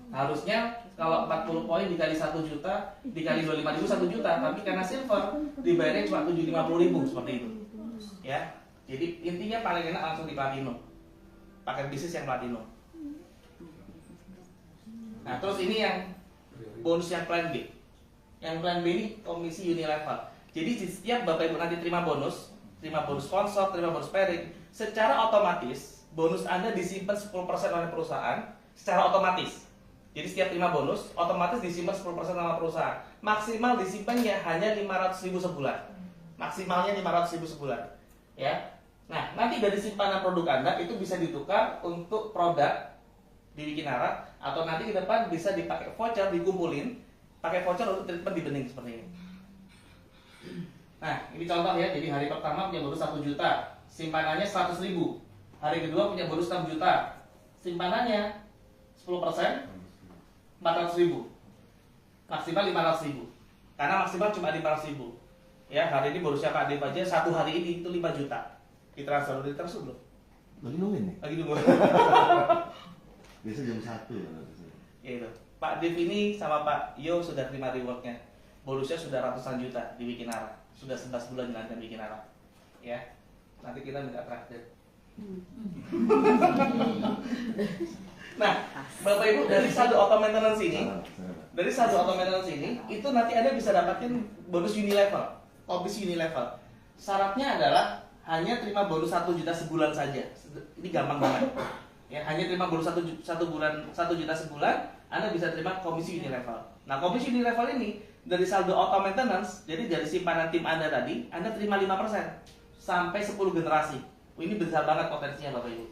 Harusnya kalau 40 koin dikali 1 juta, dikali 25.000 1 juta, tapi karena silver dibayarnya cuma 750.000 seperti itu. Ya. Jadi intinya paling enak langsung di platinum. Pakai bisnis yang platinum. Nah, terus ini yang bonus yang plan B. Yang plan B ini komisi unilevel. Jadi di setiap Bapak Ibu nanti terima bonus sponsor, terima bonus pairing, secara otomatis bonus Anda disimpan 10% oleh perusahaan secara otomatis. Jadi setiap terima bonus otomatis disimpan 10% oleh perusahaan. Maksimal disimpannya hanya 500.000 sebulan. Maksimalnya 500.000 sebulan. Ya. Nah, nanti dari simpanan produk Anda itu bisa ditukar untuk produk di Wikinara, atau nanti ke depan bisa dipakai voucher, dikumpulin, pakai voucher untuk treatment di bening seperti ini. Nah, ini contoh ya. Jadi hari pertama punya bonus 1 juta, simpanannya 100.000. Hari kedua punya bonus 6 juta, simpanannya 10%, 400.000. Maksimal 500.000. Karena maksimal cuma 500.000. Ya, hari ini bonusnya Kak Dev aja satu hari ini itu 5 juta. Ditransfer belum? Lagi nungguin nih? Lagi nunggu. Biasa jam 1 ya. Ya itu. Pak Dev ini sama Pak Yo sudah terima rewardnya. Bonusnya sudah ratusan juta di Wikinara. Sudah 11 bulan jalankan Wikinara. Ya. Nanti kita minta traktir. Nah, Bapak Ibu dari saldo auto maintenance ini, itu nanti Anda bisa dapatin bonus unilevel, komisi unilevel. Syaratnya adalah hanya terima bonus 1 juta sebulan saja. Ini gampang banget. Ya, hanya terima bonus 1 juta sebulan, Anda bisa terima komisi unilevel. Nah, komisi unilevel ini dari saldo auto maintenance, jadi dari simpanan tim Anda tadi, Anda terima 5% sampai 10 generasi. Ini besar banget potensinya Bapak Ibu.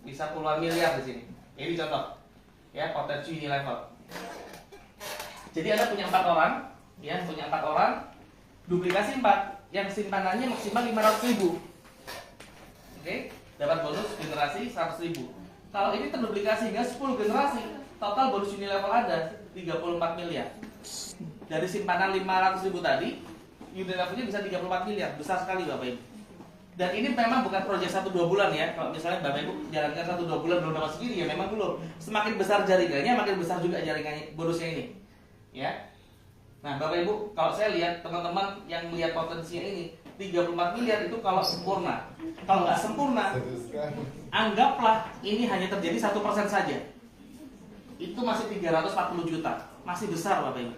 Bisa puluhan miliar di sini. Ini contoh. Ya, potensi unilevel. Jadi Anda punya 4 orang, ya, duplikasi 4 yang simpanannya maksimal 500.000. Oke, dapat bonus generasi 100.000. Kalau ini terduplikasi hingga 10 generasi, total bonus unilevel ada 34 miliar. Dari simpanan 500.000 tadi, unilevelnya bisa 34 miliar, besar sekali Bapak Ibu. Dan ini memang bukan proyek 1-2 bulan ya. Kalau misalnya Bapak Ibu jalankan 1-2 bulan belum dapat segini, ya memang belum. Semakin besar jaringannya, makin besar juga jaringannya bonusnya ini. Ya. Nah, Bapak Ibu, kalau saya lihat teman-teman yang melihat potensinya ini 34 miliar itu kalau sempurna. Kalau nggak sempurna, anggaplah ini hanya terjadi 1% saja. Itu masih 340 juta, masih besar Bapak Ibu.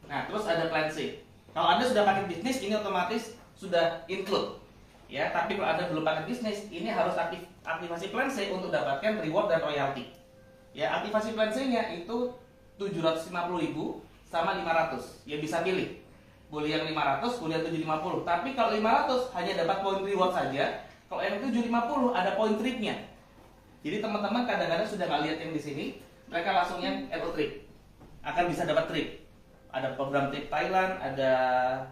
Nah, terus ada plan C. Kalau Anda sudah pakai bisnis, ini otomatis sudah include. Ya, tapi kalau Anda belum pakai bisnis, ini harus aktivasi plan C untuk dapatkan reward dan royalti. Ya, aktivasi plan C-nya itu 750.000 sama 500. Ya bisa pilih. Boleh yang 500, boleh yang 750. Tapi kalau 500 hanya dapat poin reward saja. Kalau yang 750 ada poin tripnya. Jadi teman-teman kadang-kadang sudah nggak lihat yang di sini, mereka langsung yang Aero trip. Akan bisa dapat trip. Ada program trip Thailand, ada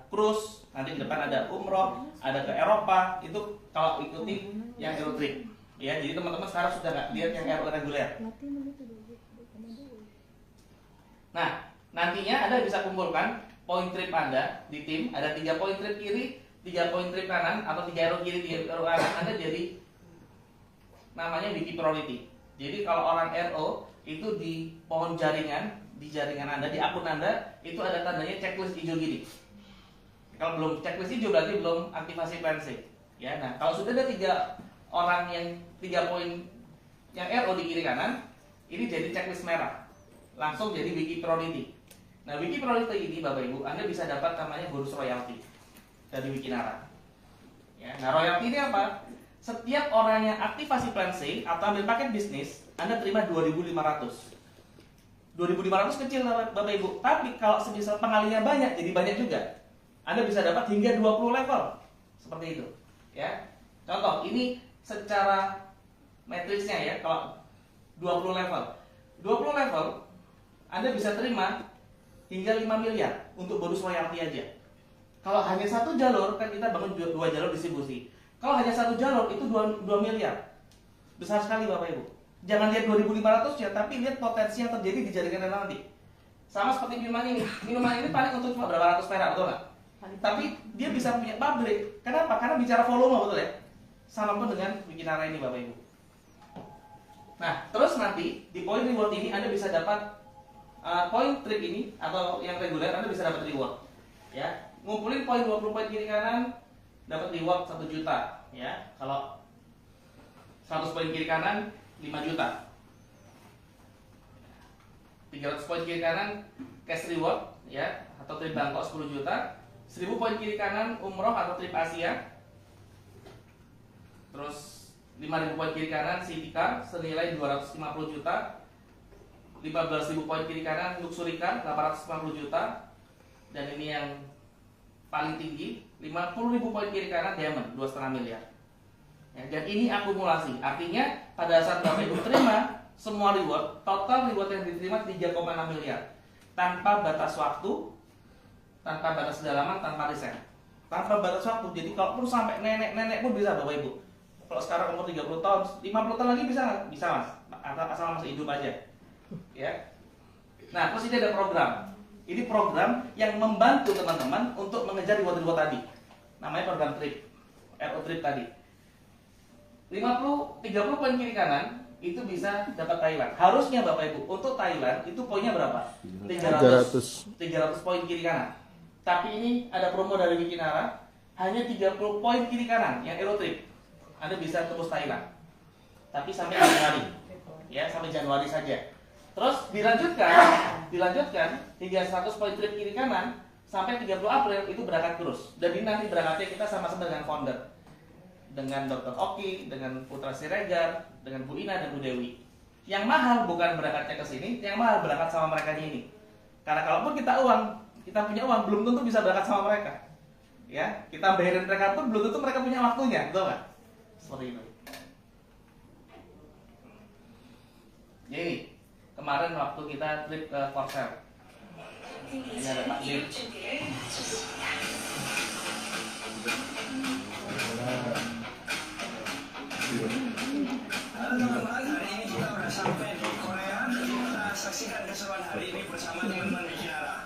cruise, nanti ke depan ada umroh, ada ke Eropa. Itu kalau ikuti yang Aero trip. Ya, jadi teman-teman sekarang sudah nggak lihat yang Aero reguler. Nah, nantinya Anda bisa kumpulkan poin trip Anda di tim. Ada 3 poin trip kiri, 3 poin trip kanan, atau 3 arrow kiri, 3 arrow kanan. Anda jadi namanya Wiki Priority. Jadi kalau orang RO itu di pohon jaringan, di jaringan Anda, di akun Anda, itu ada tandanya checklist hijau gini. Kalau belum checklist hijau berarti belum aktivasi plan C. Ya, nah kalau sudah ada 3 orang yang 3 poin yang RO di kiri kanan, ini jadi checklist merah. Langsung jadi Wiki Priority. Nah, Wiki Priority ini Bapak Ibu, Anda bisa dapat namanya bonus royalty dari Wikinara. Ya, nah royalty ini apa? Setiap orang yang aktivasi plan C atau ambil paket bisnis, Anda terima 2.500. 2.500 kecil Bapak Ibu, tapi kalau semisal pengalinya banyak, jadi banyak juga. Anda bisa dapat hingga 20 level. Seperti itu. Ya. Contoh, ini secara matriksnya ya, kalau 20 level. 20 level Anda bisa terima hingga 5 miliar untuk bonus royalti aja. Kalau hanya satu jalur, kan kita bangun 2 jalur distribusi. Kalau hanya satu jalur itu 2 miliar. Besar sekali Bapak Ibu. Jangan lihat 2.500 ya, tapi lihat potensi yang terjadi di jaringan Anda nanti. Sama seperti minuman ini. Minuman ini paling untuk cuma berapa ratus perak, betul nggak? Tapi dia bisa punya pabrik. Kenapa? Karena bicara volume, betul ya? Sama pun dengan Wikinara ini, Bapak Ibu. Nah, terus nanti di poin reward ini Anda bisa dapat poin trip ini atau yang reguler Anda bisa dapat reward. Ya, ngumpulin poin 20 poin kiri kanan dapat reward 1 juta. Ya, kalau 100 poin kiri kanan 5 juta. 300 poin kiri kanan cash reward ya atau trip Bangkok 10 juta. 1000 poin kiri kanan umroh atau trip Asia. Terus 5.000 poin kiri kanan City Car senilai 250 juta. 15.000 poin kiri kanan Luxury Car 850 juta. Dan ini yang paling tinggi 50.000 poin kiri kanan Diamond 2,5 miliar. Ya, dan ini akumulasi. Artinya pada saat Bapak Ibu terima semua reward, total reward yang diterima 3,6 miliar. Tanpa batas waktu, tanpa batas kedalaman, tanpa riset. Tanpa batas waktu. Jadi kalau pun sampai nenek-nenek pun bisa Bapak Ibu. Kalau sekarang umur 30 tahun, 50 tahun lagi bisa nggak? Bisa Mas. Asal masih hidup aja. Ya. Nah, terus ini ada program. Ini program yang membantu teman-teman untuk mengejar reward-reward tadi. Namanya program trip. RO trip tadi. 30 poin kiri kanan itu bisa dapat Thailand. Harusnya Bapak Ibu untuk Thailand itu poinnya berapa? 300 poin kiri kanan. Tapi ini ada promo dari Wikinara hanya 30 poin kiri kanan yang Euro Trip. Anda bisa terus Thailand. Tapi sampai Januari. Ya, sampai Januari saja. Terus dilanjutkan hingga 100 poin trip kiri kanan sampai 30 April itu berangkat terus. Dan ini nanti berangkatnya kita sama-sama dengan founder. Dengan Dr. Oki, dengan Putra Siregar, dengan Bu Ina dan Bu Dewi. Yang mahal bukan berangkatnya ke sini, yang mahal berangkat sama mereka ini. Karena kalaupun kita punya uang, belum tentu bisa berangkat sama mereka. Ya, kita bayarin mereka pun belum tentu mereka punya waktunya, betul nggak? Seperti itu. Jadi kemarin waktu kita trip ke Korsel, ini ada Pak Lim. Halo teman-teman, hari ini kita sudah sampai di Korea. Kita saksikan keseruan hari ini bersama teman-teman Wikinara.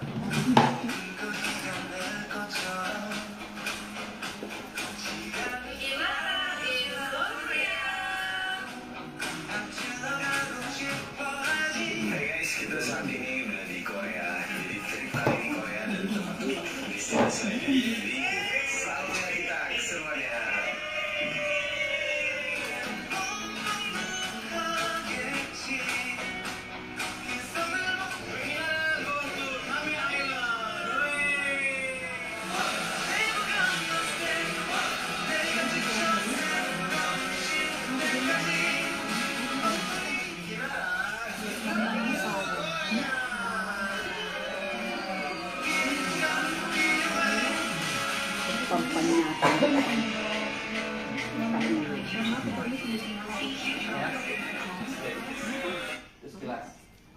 Hai guys, kita saat ini udah di Korea. Jadi cerita di Korea dan teman-teman di sini. Jadi selamat kita semuanya.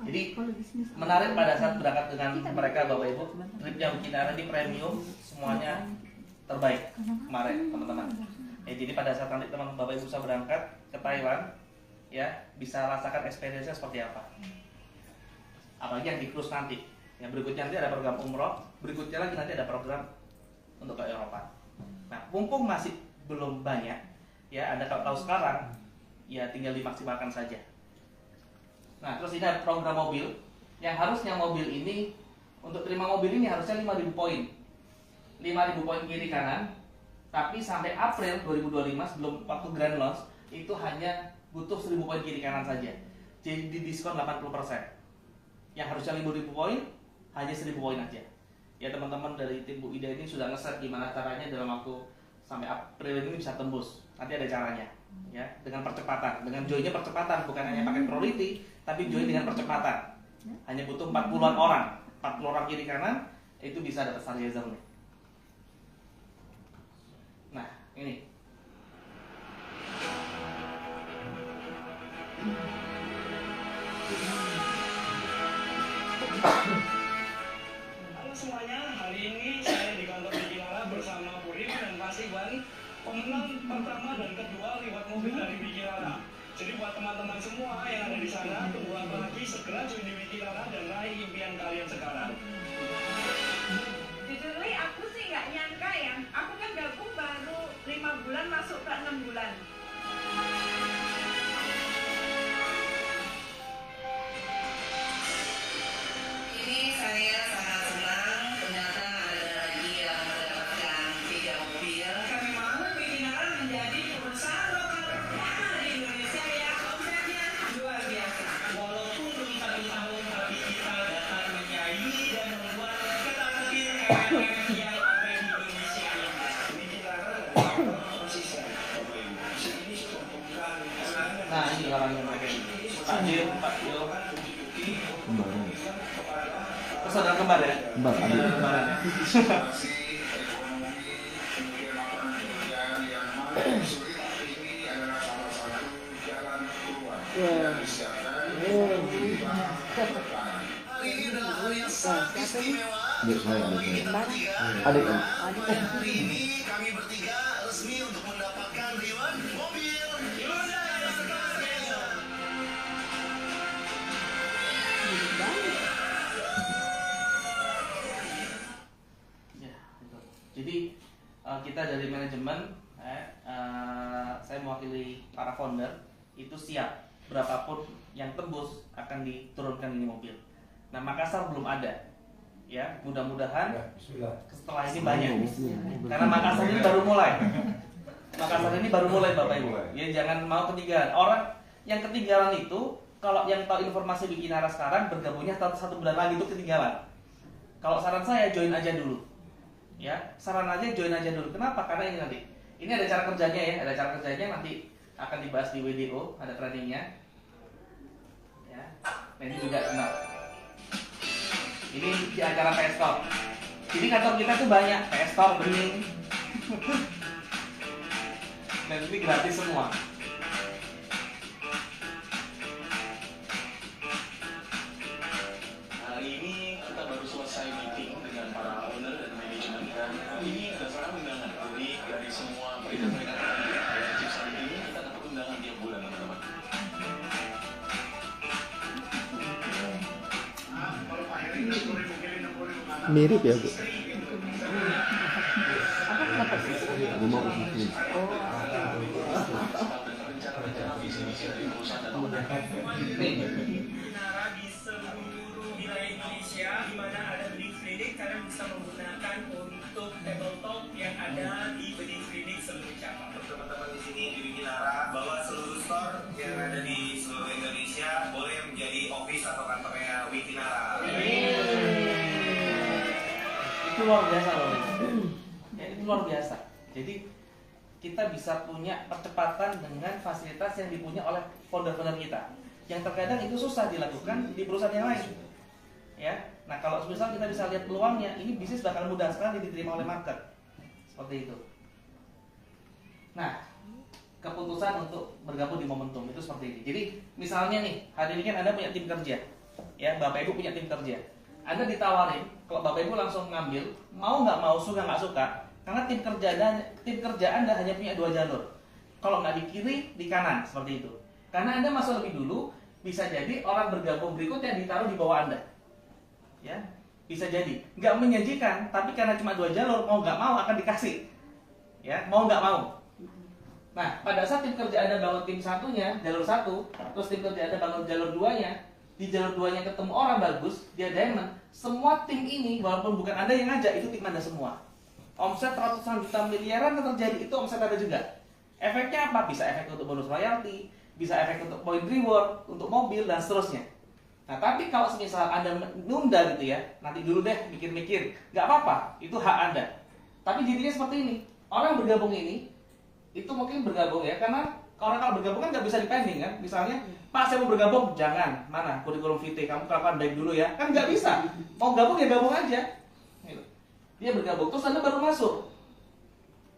Jadi menarik pada saat berangkat dengan mereka Bapak Ibu, tripnya Wikinara di premium, semuanya terbaik kemarin teman-teman. Ya, jadi pada saat nanti teman Bapak Ibu bisa berangkat ke Thailand, ya bisa rasakan experience-nya seperti apa. Apalagi yang di cruise nanti. Yang berikutnya nanti ada program umroh, berikutnya lagi nanti ada program untuk ke Eropa. Nah, mumpung masih belum banyak, ya Anda kalau tahu sekarang, ya tinggal dimaksimalkan saja. Nah, terus ini ada program mobil, yang harusnya mobil ini, untuk terima mobil ini harusnya 5.000 poin. 5.000 poin kiri kanan, tapi sampai April 2025 sebelum waktu grand launch, itu hanya butuh 1.000 poin kiri kanan saja. Jadi di diskon 80%. Yang harusnya 5.000 poin, hanya 1.000 poin aja. Ya teman-teman dari tim Bu Ida ini sudah nge-set gimana caranya dalam waktu sampai April ini bisa tembus. Nanti ada caranya. Ya, dengan percepatan, dengan joinnya percepatan, bukan hanya pakai priority, tapi join dengan percepatan. Hanya butuh 40-an orang, 40 orang kiri kanan itu bisa dapat Stargazer nih. Nah, ini. Halo semuanya, hari ini saya di kantor Wikinara bersama Bu Rima dan Pak Siwan, pemenang pertama dan kedua reward mobil dari Wikinara. Jadi buat teman-teman semua yang ada di sana, tunggu apa lagi, segera join di Wikinara dan raih impian kalian sekarang? Jujur Li, aku sih nggak nyangka ya. Aku kan gabung baru 5 bulan masuk ke 6 bulan. Ini saya sangat senang ternyata ada lagi yang mendapatkan 3 mobil. Bagaimana Wikinara menjadi perusahaan lokal pertama di Indonesia yang omsetnya luar biasa. Walaupun belum 1 tahun, tapi kita dapat menyaingi dan membuat ketar-ketir MLM yang ada di Indonesia ini. Wikinara adalah konsisten, Bapak Ibu. Ini sudah bukan Nah ini orangnya Pak Jil, Pak Yo. Kembaran. Terus saudara kembar ya? Kembar, adik. Saudara kembaran ya? situasi ekonomi, kemudian lapangan pekerjaan yang makin sulit, ini adalah salah satu jalan keluar yang disiapkan pemerintah ke depan. Hari ini adalah hari yang sangat istimewa. Adik saya, adik Bagi kita saya. bertiga. Adik kan? Pada hari ini kami bertiga resmi untuk mendapatkan reward mobil Hyundai Santa Fe. Ya, gitu. Jadi kita dari manajemen, saya mewakili para founder itu siap berapapun yang tembus akan diturunkan ini mobil. Nah Makassar belum ada, ya mudah-mudahan setelah ini banyak. Karena Makassar ini baru mulai. Makassar ini baru mulai Bapak Ibu. Ya jangan mau ketinggalan. Orang yang ketinggalan itu kalau yang tahu informasi Wikinara sekarang bergabungnya 1 bulan lagi itu ketinggalan. Kalau saran saya join aja dulu. Ya, saran aja join aja dulu. Kenapa? Karena ini nanti. Ini ada cara kerjanya ya, ada cara kerjanya nanti akan dibahas di WDO, ada trainingnya. Ya. Nah, ini juga kenal. Ini di acara PS Store. Jadi kantor kita tuh banyak PS Store, Bening. Dan ini gratis semua. Hari ini kita baru selesai meeting dengan para owner dan manajemen dan ini berdasarkan undangan. Jadi dari semua peringkat-peringkat tadi ada chips ini kita dapat undangan tiap bulan teman-teman. Mirip ya Bu? Gue mau ke sini. Rencana-rencana visi-misi dari perusahaan dan Nih, Wikinara di seluruh wilayah Indonesia di mana ada benih klinik, kalian bisa menggunakan untuk tabletop yang ada di benih klinik seluruh cabang. Untuk teman-teman di sini di Wikinara bahwa seluruh store yang ada di seluruh Indonesia boleh menjadi office atau kantornya Wikinara. itu luar biasa loh. Ya, itu luar biasa. Jadi kita bisa punya percepatan dengan fasilitas yang dipunya oleh founder-founder kita. Yang terkadang itu susah dilakukan di perusahaan yang lain. Ya. Nah, kalau misal kita bisa lihat peluangnya, ini bisnis bakal mudah sekali diterima oleh market. Seperti itu. Nah, keputusan untuk bergabung di Momentum itu seperti ini. Jadi, misalnya nih, hari ini kan Anda punya tim kerja. Ya, Bapak Ibu punya tim kerja. Anda ditawarin, kalau Bapak Ibu langsung ngambil, mau nggak mau, suka nggak suka, karena tim kerja Anda hanya punya 2 jalur. Kalau nggak di kiri, di kanan, seperti itu. Karena Anda masuk lebih dulu, bisa jadi orang bergabung berikutnya ditaruh di bawah Anda. Ya, bisa jadi. Nggak menjanjikan, tapi karena cuma 2 jalur, mau nggak mau akan dikasih. Ya, mau nggak mau. Nah, pada saat tim kerja Anda bangun tim satunya, jalur 1, terus tim kerja Anda bangun jalur 2-nya, di jalur 2-nya ketemu orang bagus, dia diamond, semua tim ini, walaupun bukan Anda yang ngajak, itu tim Anda semua. Omset ratusan juta miliaran yang terjadi, itu omset Anda juga. Efeknya apa? Bisa efek untuk bonus royalti, bisa efek untuk point reward, untuk mobil, dan seterusnya. Nah, tapi kalau misal Anda menunda gitu ya, nanti dulu deh, mikir-mikir, nggak apa-apa, itu hak Anda. Tapi jadinya seperti ini, orang bergabung ini, itu mungkin bergabung ya, karena orang kalau bergabung kan nggak bisa dipending kan. Misalnya, Pak saya mau bergabung, jangan, mana kurikulum vitae, kamu kelakuan baik dulu ya, kan nggak bisa. Mau gabung ya gabung aja. Gitu. Dia bergabung, terus Anda baru masuk.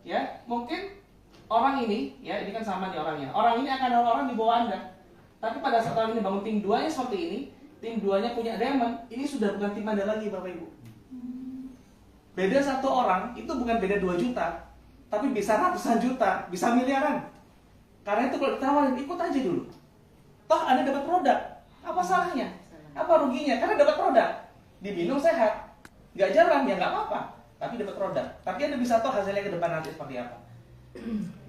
Ya, mungkin orang ini, ya ini kan sama nih orangnya. Orang ini akan ada orang di bawah Anda. Tapi pada saat orang ini bangun tim 2-nya seperti ini, tim 2-nya punya diamond, ini sudah bukan tim Anda lagi Bapak Ibu. Beda 1 orang, itu bukan beda 2 juta, tapi bisa ratusan juta, bisa miliaran. Karena itu kalau ditawarin, ikut aja dulu. Toh Anda dapat produk, apa salahnya? Apa ruginya? Karena dapat produk, diminum sehat, nggak jalan ya nggak apa-apa, tapi dapat produk. Tapi Anda bisa tahu hasilnya ke depan nanti seperti apa.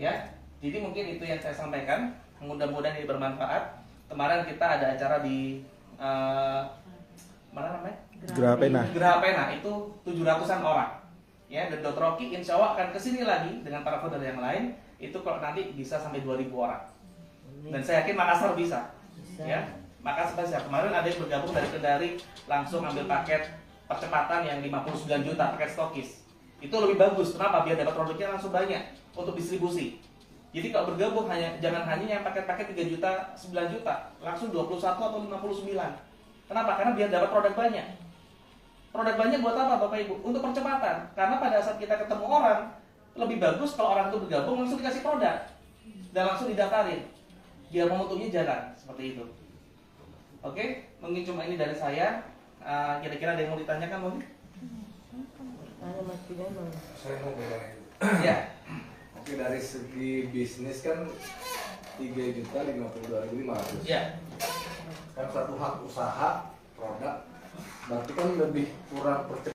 Ya, jadi mungkin itu yang saya sampaikan. Mudah-mudahan ini bermanfaat. Kemarin kita ada acara di mana namanya? Geraha Pena itu 700-an orang. Ya, dan Dr. Rocky insya Allah akan kesini lagi dengan para founder yang lain. Itu kalau nanti bisa sampai 2.000 orang. Dan saya yakin Makassar bisa. Ya, Makassar bisa. Kemarin ada yang bergabung dari Kendari langsung ambil paket percepatan yang 59 juta paket stokis. Itu lebih bagus. Kenapa? Biar dapat produknya langsung banyak untuk distribusi. Jadi kalau bergabung jangan hanya yang paket-paket 3 juta, 9 juta, langsung 21 atau 59. Kenapa? Karena biar dapat produk banyak. Produk banyak buat apa Bapak Ibu? Untuk percepatan. Karena pada saat kita ketemu orang, lebih bagus kalau orang itu bergabung langsung dikasih produk dan langsung didaftarin. Biar momentumnya jalan seperti itu. Oke, mungkin cuma ini dari saya. Kira-kira ada yang mau ditanyakan mungkin? Saya mau bedain. Ya. Oke, dari segi bisnis kan 3.052.500. Ya. Kan satu hak usaha produk berarti kan lebih kurang percepatan.